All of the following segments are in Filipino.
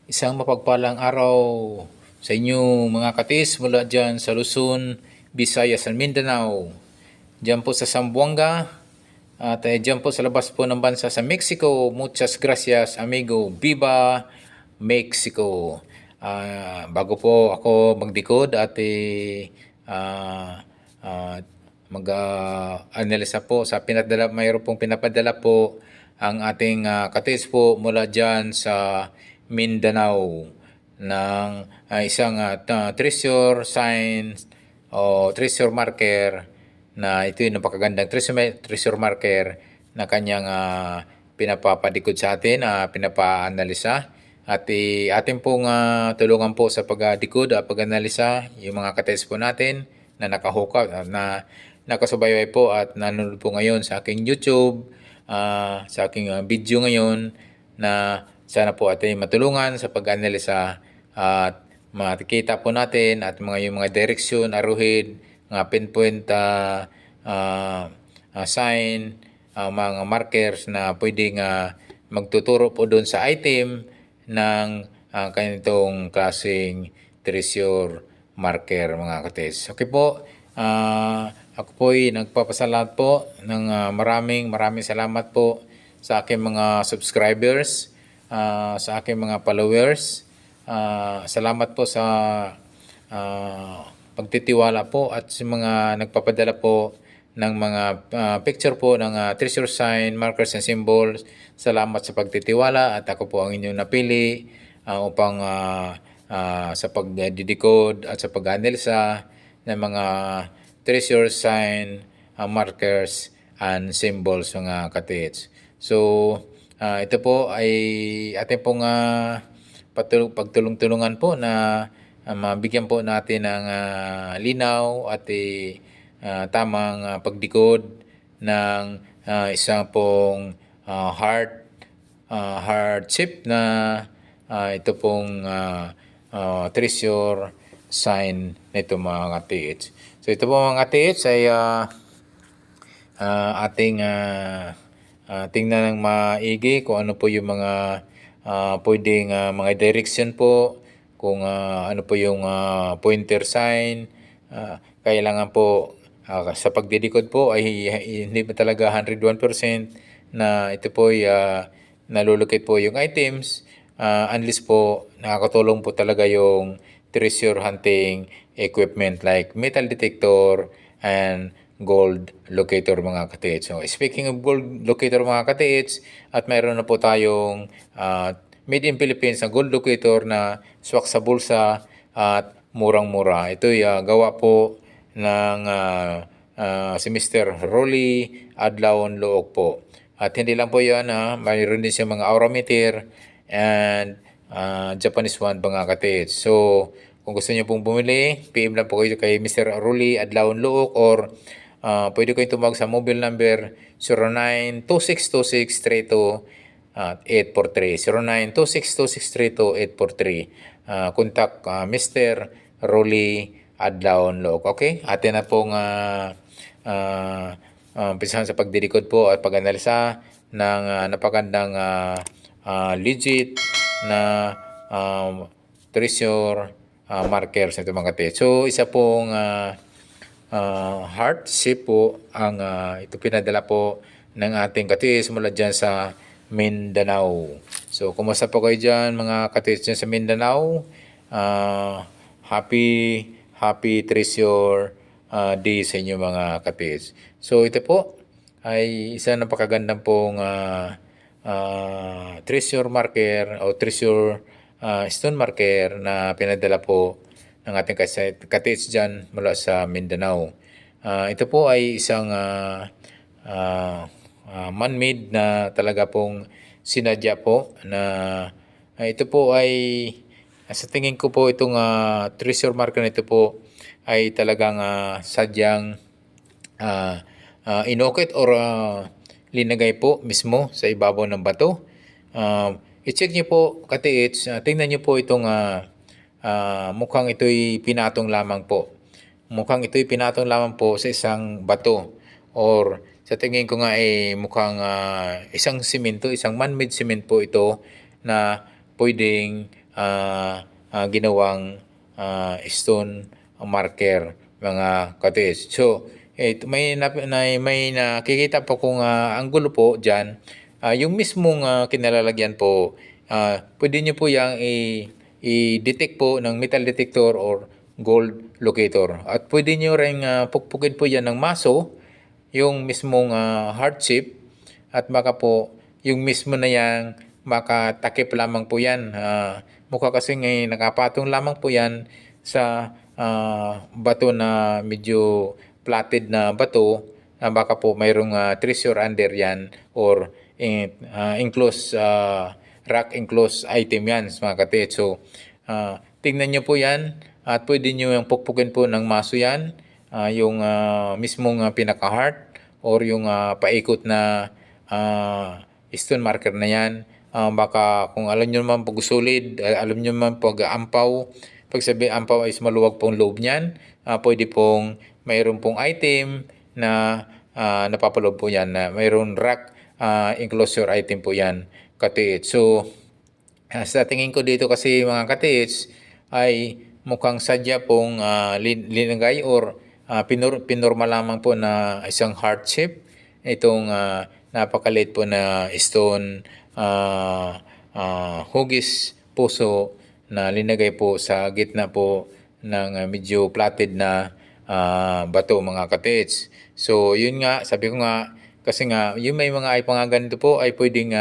Isang mapagpalang araw sa inyo mga katis mula dyan sa Luzon, Visayas at Mindanao. Dyan po sa Zamboanga at dyan po sa labas po ng bansa sa Mexico. Muchas gracias amigo. Viva Mexico! Bago po ako magdikod at mag-analisa po sa pinadala, mayroon pong pinapadala po ang ating katis po mula dyan sa Mindanao ng isang treasure sign o treasure marker na ito yung napakagandang treasure marker na kanyang pinapapadikod sa atin, pinapa-analisa at atin pong tulungan po sa pagdikod at pag-analisa yung mga kates po natin na nakahook na nakasubaybay po at nanonood po ngayon sa aking YouTube, sa aking video ngayon na sana po ating matulungan sa pag-analisa at makikita po natin at yung mga direksyon, aruhid, mga pinpoint sign, mga markers na pwedeng magtuturo po doon sa item ng ganitong klaseng treasure marker mga kates. Okay po, ako po ay nagpapasalamat po ng maraming salamat po sa aking mga subscribers, sa aking mga followers. Salamat po sa pagtitiwala po at sa mga nagpapadala po ng mga picture po ng treasure sign, markers and symbols. Salamat sa pagtitiwala at ako po ang inyong napili upang sa pagdidikod at sa pag-analisa ng mga treasure sign, markers and symbols mga katits. So, ito po ay ating pong pagtulong-tulungan po na mabigyan po natin ng linaw at tamang pagdikod ng isang pong hardship na ito pong treasure sign nito mga katiits. So ito po mga katiits ay ating tingnan ng maigi kung ano po yung mga pwedeng mga direction po, kung ano po yung pointer sign. Kailangan po sa pagdidikod po ay hindi pa talaga 101% na ito po ay nalulukit po yung items unless po nakakatulong po talaga yung treasure hunting equipment like metal detector and gold locator mga katiits. So, speaking of gold locator mga katiits, at mayroon na po tayong made in Philippines na gold locator na swak sa bulsa at murang-mura. Ito ay gawa po ng si Mr. Rolly Adlaon Look po. At hindi lang po yan, mayroon din siya mga aurameter and Japanese one mga katiits. So, kung gusto niyo pong bumili, PM lang po kayo kay Mr. Rolly Adlaon Look or pwede kayong tumawag sa mobile number 09262632 843. 09262632 843. Contact Mr. Rolly Adlaon Look. Okay? Atin na pong umpisahan sa pagdidikod po at pag-analisa ng napagandang legit na treasure markers nito mga katiits. So, isa pong heart shape po ang ito pinadala po ng ating katiits mula dyan sa Mindanao. So, kumusta po kayo dyan mga katiits dyan sa Mindanao? Happy treasure day sa inyo mga katiits. So, ito po ay isa napakagandang pong treasure marker o treasure stone marker na pinadala po ng ating katiits dyan mula sa Mindanao. Ito po ay isang man-made na talaga pong sinadya po na ito po ay sa tingin ko po itong treasure marker nito po ay talagang sadyang inukit or linagay po mismo sa ibabaw ng bato. I-check nyo po katiits, tingnan nyo po itong mukhang ito'y pinatong lamang po. Mukhang ito'y pinatong lamang po sa isang bato or sa tingin ko nga mukhang isang simento, isang man-made cement po ito na pwedeng ginawang stone marker mga katiits. So, may nakikita po kung ang gulo po dyan, yung mismong kinalalagyan po, pwede nyo po yung i-detect po ng metal detector or gold locator. At pwede nyo rin pukpukin po yan ng maso, yung mismong heart shape, at baka po yung mismo na yan makatakip lamang po yan. Mukha kasi ngay nakapatong lamang po yan sa bato na medyo platted na bato, baka po mayroong treasure under yan or enclosed rock enclosed item yan mga katiit. So tingnan nyo po yan at pwede nyo yung pukpukin po ng maso yan, yung mismong pinaka-heart or yung paikot na stone marker na yan. Baka kung alam nyo naman pag solid, alam nyo naman pag ampaw, pag sabi ampaw is maluwag pong loob niyan, pwede pong mayroon pong item na napapaloob po yan, na mayroon rock enclosure item po yan katiit. So sa tingin ko dito kasi mga katiits ay mukhang sadya pong linagay or pinorma lamang po na isang heart shape itong napakaliit po na stone hugis puso na linagay po sa gitna po ng medyo platted na bato mga katiits. So yun nga, sabi ko nga, kasi nga yung may mga ay mga ganito po ay pwedeng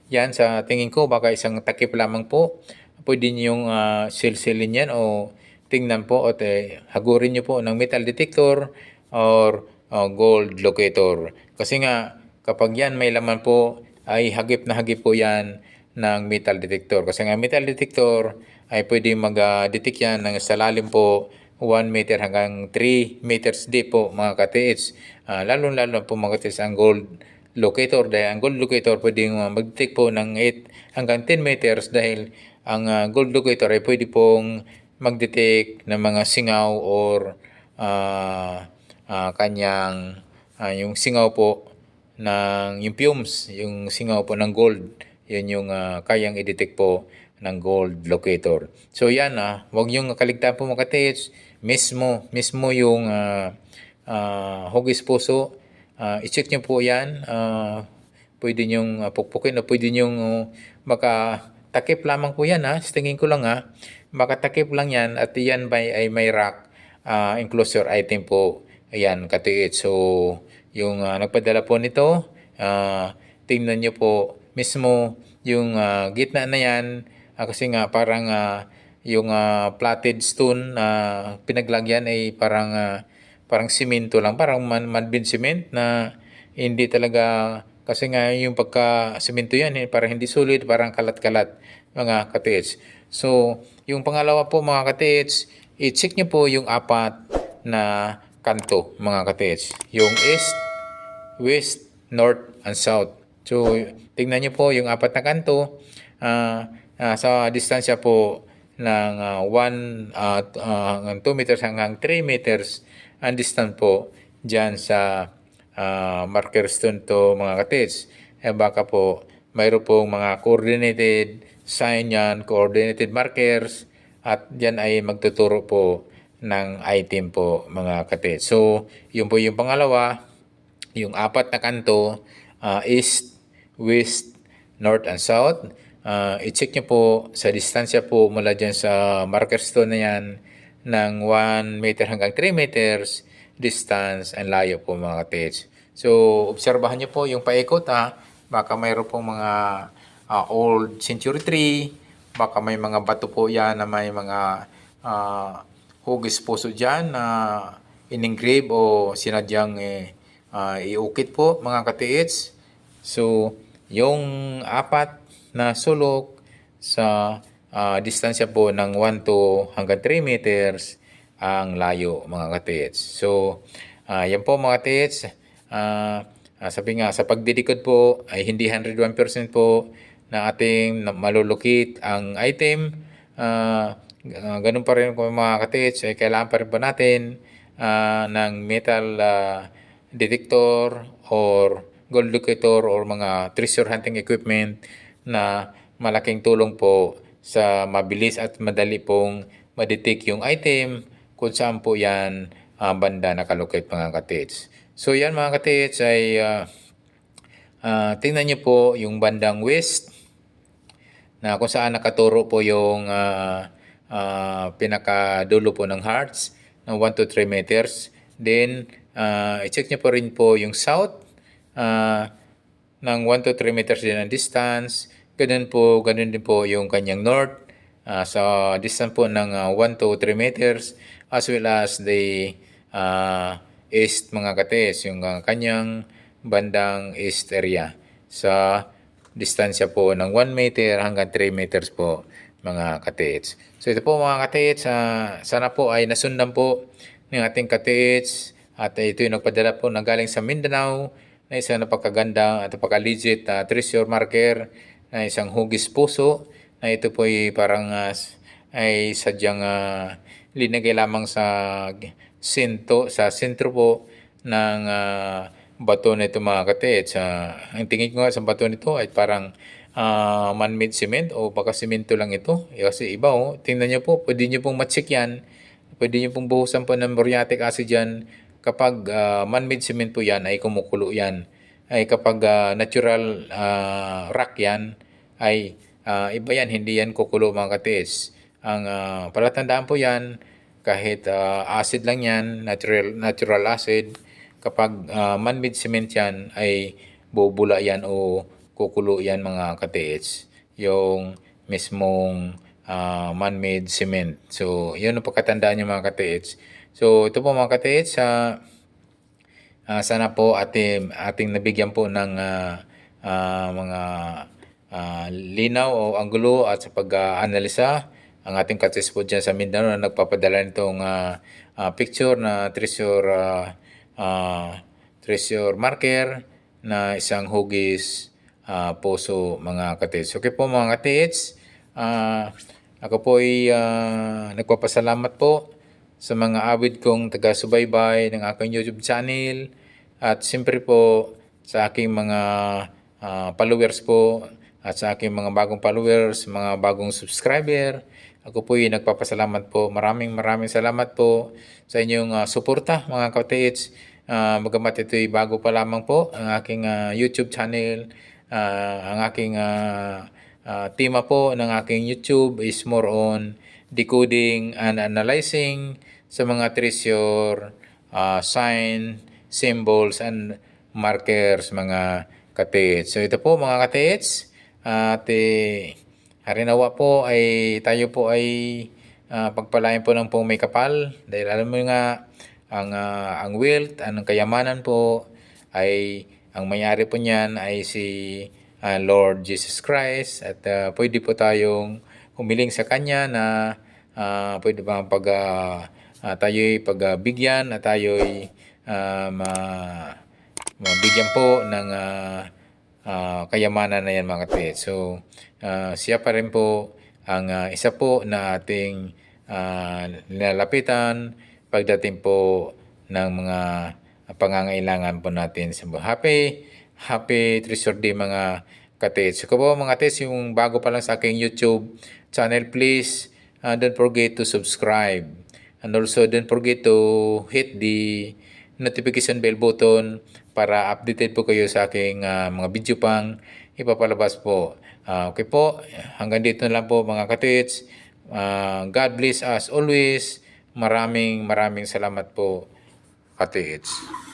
yan sa tingin ko baka isang takip lamang po. Pwede niyong silsilin yan o tingnan po at hagurin niyo po ng metal detector or gold locator. Kasi nga kapag yan may laman po ay hagip na hagip po yan ng metal detector. Kasi nga metal detector ay pwede mag-detect yan ng sa lalim po 1 meter hanggang 3 meters deep po mga katiits. Lalo-lalo po mga katiits ang gold locator dahil ang gold locator pwede mag-detect po ng 8 hanggang 10 meters dahil ang gold locator ay pwede pong mag-detect ng mga singaw or kanyang yung singaw po ng yung fumes, yung singaw po ng gold, yun yung kayang i-detect po ng gold locator. So yan, wag yung kaligtaan po mga katiits, mismo yung hugis puso, i-check nyo po yan, pwede nyong pukpukin o pwede nyong makatakip lamang po yan sa tingin ko lang makatakip lang yan at yan ay may rock enclosure item po, ayan katiit. So yung nagpadala po nito, tingnan nyo po mismo yung gitna na yan, kasi nga parang yung platted stone na pinaglagyan ay parang simento lang, parang manmade cement na hindi talaga, kasi nga yung pagka simento yan parang hindi solid, parang kalat-kalat mga katiits. So yung pangalawa po mga katiits, i-check nyo po yung apat na kanto mga katiits, yung east, west, north, and south. So, tingnan nyo po yung apat na kanto sa distansya po ng 2 meters hanggang 3 meters ang distance po dyan sa marker stone to mga katiits. Baka po mayroon pong mga coordinated sign yan, coordinated markers, at yan ay magtuturo po ng item po mga katiits. So, yun po yung pangalawa, yung apat na kanto, east, west, north, and south. I-check nyo po sa distansya po mula dyan sa marker stone na yan ng 1 meter hanggang 3 meters distance and layo po mga katiits. So, obserbahan nyo po yung paikot baka mayroon pong mga old century tree, baka may mga bato po yan na may mga hugis puso dyan na in-engrave o sinadyang iukit po mga katiits. So, yung apat na sulok sa distansya po ng 1 to hanggang 3 meters ang layo mga katiits. So, yan po mga katiits. Sabi nga, sa pagdidikod po ay hindi 101% po na ating malulukit ang item. Ganun pa rin po mga katiits, kailangan pa rin po natin ng metal detector or gold locator or mga treasure hunting equipment na malaking tulong po sa mabilis at madali pong ma-detect yung item kung saan po yan banda nakalocate mga katits. So yan mga katits ay tingnan nyo po yung bandang west na kung saan nakaturo po yung pinakadulo po ng hearts ng 1 to 3 meters. Then, i-check nyo po rin po yung south ng 1 to 3 meters din ang distance. Ganun din po yung kanyang north sa distance po ng 1 to 3 meters as well as the east mga kates, yung kanyang bandang east area sa distansya po ng 1 meter hanggang 3 meters po mga katits. So ito po mga katits, sana po ay nasundan po ng ating katits at ito yung nagpadala po na galing sa Mindanao na isang napakaganda at napaka-legit treasure marker na isang hugis puso na ito po ay parang ay sadyang linagay lamang sa sentro po ng bato nito mga katits. Ang tingin ko nga sa bato nito ay parang man-made cement o baka semento lang ito. Kasi iba tingnan nyo po, pwede nyo pong ma-check yan. Pwede nyo pong buhusan po ng muriatic acid yan. Kapag man-made cement po yan ay kumukulo yan. Ay kapag natural rock yan ay iba yan, hindi yan kukulo mga katits. Ang palatandaan po yan, kahit acid lang yan, natural acid, kapag man-made cement yan ay bubula yan o kukulo yan mga katits. Yung mismong man-made cement. So, yun ang pagkatandaan nyo mga katits. So, ito po mga katits, sana po ating nabigyan po ng mga linaw o anggulo at sa pag-analisa ang ating katits po dyan sa Mindanao na nagpapadala nitong picture na treasure marker na isang hugis puso mga katits. Okay po mga katits, ako po ay nagpapasalamat po sa mga awid kong taga-subaybay ng aking YouTube channel at siyempre po sa aking mga followers po at sa aking mga bagong followers, mga bagong subscriber. Ako po ay nagpapasalamat po. Maraming salamat po sa inyong suporta mga katits. Bagamat ito'y bago pa lamang po ang aking YouTube channel, ang aking tema po ng aking YouTube is more on decoding and analyzing sa mga treasure, sign, symbols, and markers mga katits. So ito po mga katits, at harinawa po ay tayo po ay pagpalain po ng pong may kapal dahil alam mo nga ang wealth, ang kayamanan po ay ang mayari po niyan ay si Lord Jesus Christ at pwede po tayong humiling sa Kanya na pwede ba tayo'y pagbigyan at tayo'y mabigyan po ng kayamanan na yan mga kapatid. So, siya pa rin po ang isa po na ating nilalapitan pagdating po ng mga pangangailangan po natin sa buhay. Happy Treasure Day mga katits. So po mga katits, yung bago pa lang sa aking YouTube channel, please don't forget to subscribe. And also don't forget to hit the notification bell button para updated po kayo sa aking mga video pang ipapalabas po. Okay po, hanggang dito na lang po mga katits. God bless us always. Maraming salamat po katits.